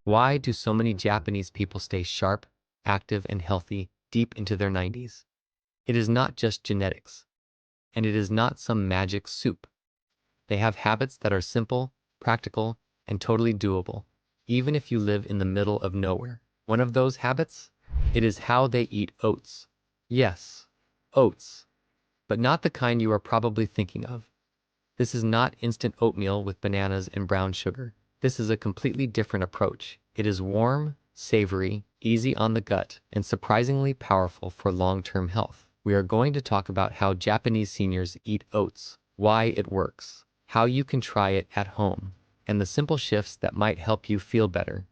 Why do so many Japanese people stay sharp, active, and healthy deep into their 90s? It is not just genetics, and it is not some magic soup. They have habits that are simple, practical, and totally doable, even if you live in the middle of nowhere. One of those habits? It is how they eat oats. Yes, oats, but not the kind you are probably thinking of. This is not instant oatmeal with bananas and brown sugar. This is a completely different approach. It is warm, savory, easy on the gut, and surprisingly powerful for long-term health. We are going to talk about how Japanese seniors eat oats, why it works, how you can try it at home, and the simple shifts that might help you feel better,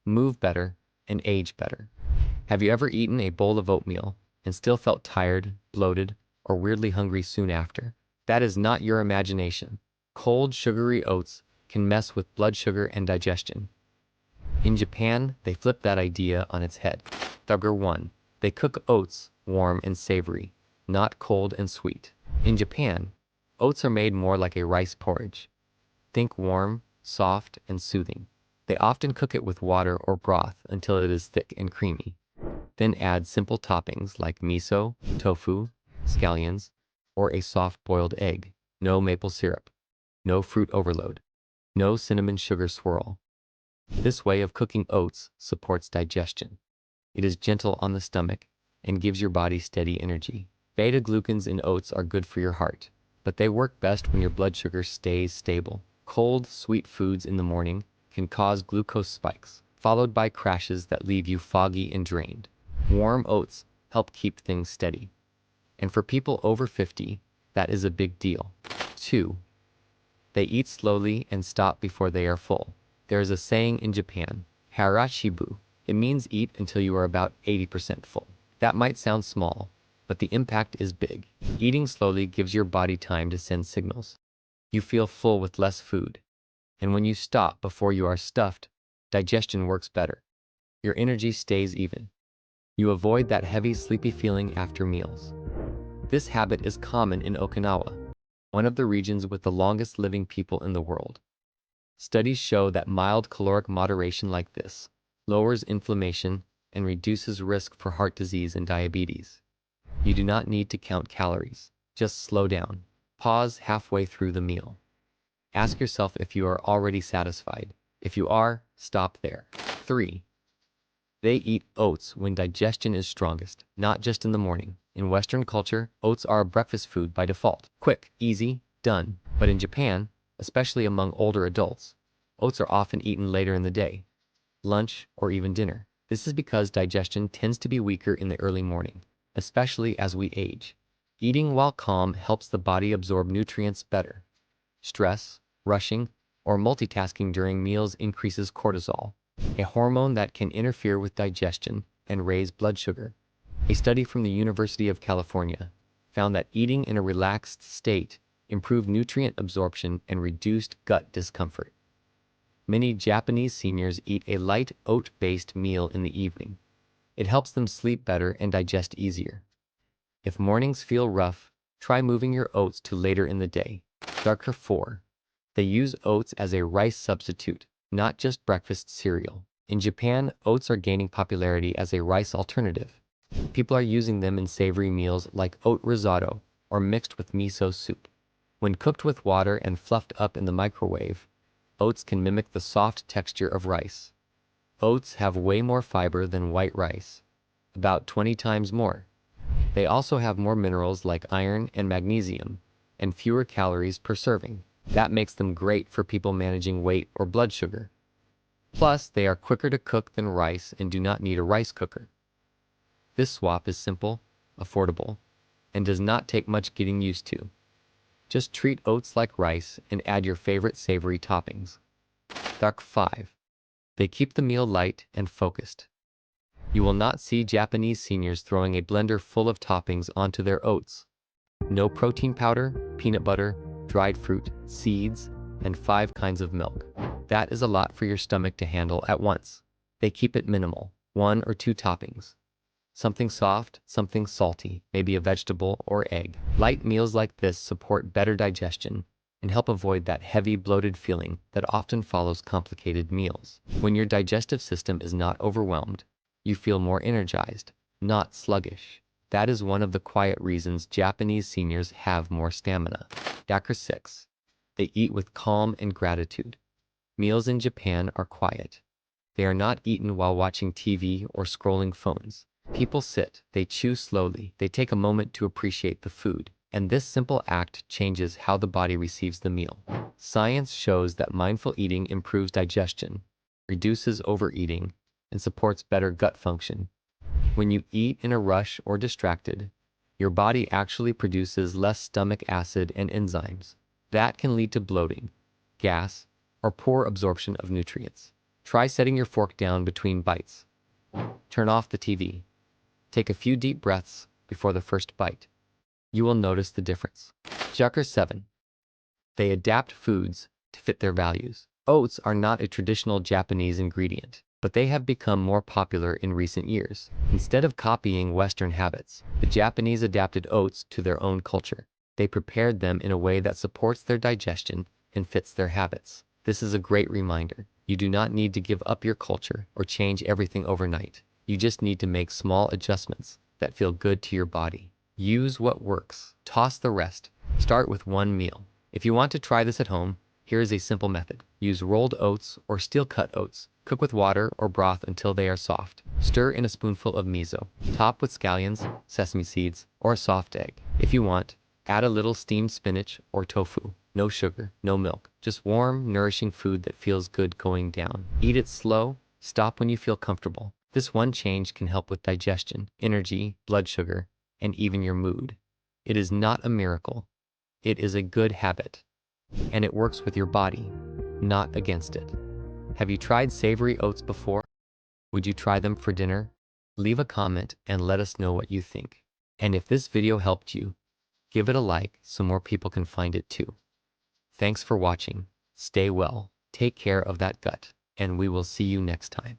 move better, and age better. Have you ever eaten a bowl of oatmeal and still felt tired, bloated, or weirdly hungry soon after? That is not your imagination. Cold, sugary oats can mess with blood sugar and digestion. In Japan, they flip that idea on its head. Number 1. They cook oats warm and savory, not cold and sweet. In Japan, oats are made more like a rice porridge. Think warm, soft, and soothing. They often cook it with water or broth until it is thick and creamy. Then add simple toppings like miso, tofu, scallions, or a soft boiled egg. No maple syrup. No fruit overload. No cinnamon sugar swirl. This way of cooking oats supports digestion. It is gentle on the stomach and gives your body steady energy. Beta-glucans in oats are good for your heart, but they work best when your blood sugar stays stable. Cold, sweet foods in the morning can cause glucose spikes, followed by crashes that leave you foggy and drained. Warm oats help keep things steady. And for people over 50, that is a big deal. 2. They eat slowly and stop before they are full. There is a saying in Japan, harashibu. It means eat until you are about 80% full. That might sound small, but the impact is big. Eating slowly gives your body time to send signals. You feel full with less food. And when you stop before you are stuffed, digestion works better. Your energy stays even. You avoid that heavy, sleepy feeling after meals. This habit is common in Okinawa, one of the regions with the longest living people in the world. Studies show that mild caloric moderation like this lowers inflammation and reduces risk for heart disease and diabetes. You do not need to count calories. Just slow down. Pause halfway through the meal. Ask yourself if you are already satisfied. If you are, stop there. 3. They eat oats when digestion is strongest, not just in the morning. In Western culture, oats are a breakfast food by default. Quick, easy, done. But in Japan, especially among older adults, oats are often eaten later in the day, lunch, or even dinner. This is because digestion tends to be weaker in the early morning, especially as we age. Eating while calm helps the body absorb nutrients better. Stress, rushing, or multitasking during meals increases cortisol, a hormone that can interfere with digestion and raise blood sugar. A study from the University of California found that eating in a relaxed state improved nutrient absorption and reduced gut discomfort. Many Japanese seniors eat a light oat-based meal in the evening. It helps them sleep better and digest easier. If mornings feel rough, try moving your oats to later in the day. Darker 4. They use oats as a rice substitute, not just breakfast cereal. In Japan, oats are gaining popularity as a rice alternative. People are using them in savory meals like oat risotto or mixed with miso soup. When cooked with water and fluffed up in the microwave, oats can mimic the soft texture of rice. Oats have way more fiber than white rice, about 20 times more. They also have more minerals like iron and magnesium, and fewer calories per serving. That makes them great for people managing weight or blood sugar. Plus, they are quicker to cook than rice and do not need a rice cooker. This swap is simple, affordable, and does not take much getting used to. Just treat oats like rice and add your favorite savory toppings. Dark 5. They keep the meal light and focused. You will not see Japanese seniors throwing a blender full of toppings onto their oats. No protein powder, peanut butter, dried fruit, seeds, and 5 kinds of milk. That is a lot for your stomach to handle at once. They keep it minimal, 1 or 2 toppings. Something soft, something salty, maybe a vegetable or egg. Light meals like this support better digestion and help avoid that heavy bloated feeling that often follows complicated meals. When your digestive system is not overwhelmed, you feel more energized, not sluggish. That is one of the quiet reasons Japanese seniors have more stamina. Factor 6. They eat with calm and gratitude. Meals in Japan are quiet. They are not eaten while watching TV or scrolling phones. People sit, they chew slowly, they take a moment to appreciate the food, and this simple act changes how the body receives the meal. Science shows that mindful eating improves digestion, reduces overeating, and supports better gut function. When you eat in a rush or distracted, your body actually produces less stomach acid and enzymes. That can lead to bloating, gas, or poor absorption of nutrients. Try setting your fork down between bites. Turn off the TV. Take a few deep breaths before the first bite. You will notice the difference. Factor 7. They adapt foods to fit their values. Oats are not a traditional Japanese ingredient, but they have become more popular in recent years. Instead of copying Western habits, the Japanese adapted oats to their own culture. They prepared them in a way that supports their digestion and fits their habits. This is a great reminder. You do not need to give up your culture or change everything overnight. You just need to make small adjustments that feel good to your body. Use what works. Toss the rest. Start with one meal. If you want to try this at home, here is a simple method. Use rolled oats or steel-cut oats. Cook with water or broth until they are soft. Stir in a spoonful of miso. Top with scallions, sesame seeds, or a soft egg. If you want, add a little steamed spinach or tofu. No sugar, no milk. Just warm, nourishing food that feels good going down. Eat it slow. Stop when you feel comfortable. This one change can help with digestion, energy, blood sugar, and even your mood. It is not a miracle. It is a good habit. And it works with your body, not against it. Have you tried savory oats before? Would you try them for dinner? Leave a comment and let us know what you think. And if this video helped you, give it a like so more people can find it too. Thanks for watching. Stay well, take care of that gut, and we will see you next time.